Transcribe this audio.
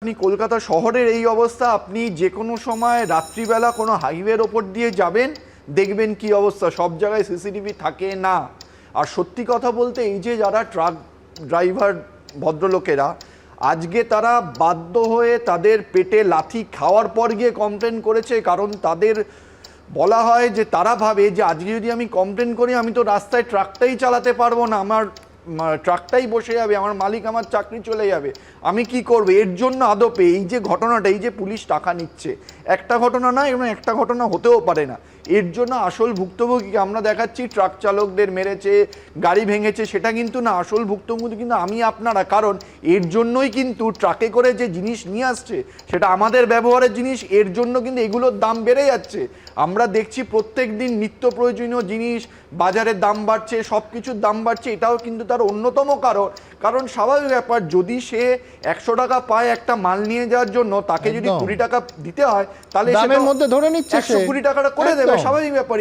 আপনি কলকাতা শহরের এই অবস্থা, আপনি যে কোনো সময় রাত্রিবেলা কোনো হাইওয়ের ওপর দিয়ে যাবেন, দেখবেন কি অবস্থা, সব জায়গায় সিসিটিভি থাকে না। আর সত্যি কথা বলতে, এই যে যারা ট্রাক ড্রাইভার ভদ্রলোকেরা, আজকে তারা বাধ্য হয়ে তাদের পেটে লাথি খাওয়ার পর গিয়ে কমপ্লেন করেছে, কারণ তাদের বলা হয় যে তারা ভাবে যে আজকে যদি আমি কমপ্লেন করি, আমি তো রাস্তায় ট্রাকটাই চালাতে পারবো না, আমার ট্রাকটাই বসে যাবে, আমার মালিক আমার চাকরি চলে যাবে, আমি কি করব। এর জন্য আদপে এই যে ঘটনাটা, এই যে পুলিশ টাকা নিচ্ছে, একটা ঘটনা না, এবং একটা ঘটনা হতেও পারে না, এর জন্য আসল ভুক্তভোগীকে আমরা দেখাচ্ছি ট্রাক চালকদের মেরেছে, গাড়ি ভেঙেছে, সেটা কিন্তু না, আসল ভুক্তভোগী কিন্তু আমি আপনারা। কারণ এর জন্যই কিন্তু ট্রাকে করে যে জিনিস নিয়ে আসছে, সেটা আমাদের ব্যবহারের জিনিস, এর জন্য কিন্তু এগুলোর দাম বেড়ে যাচ্ছে। আমরা দেখছি প্রত্যেক দিন নিত্য প্রয়োজনীয় জিনিস বাজারের দাম বাড়ছে, সব কিছুর দাম বাড়ছে, এটাও কিন্তু তার অন্যতম কারণ স্বাভাবিক ব্যাপার, যদি সে 100 টাকা পায় একটা মাল নিয়ে যাওয়ার জন্য, তাকে যদি 20 টাকা দিতে হয়, তাহলে দামের মধ্যে ধরে নিচ্ছে 120 টাকাটা করে দেবে, স্বাভাবিক ব্যাপার।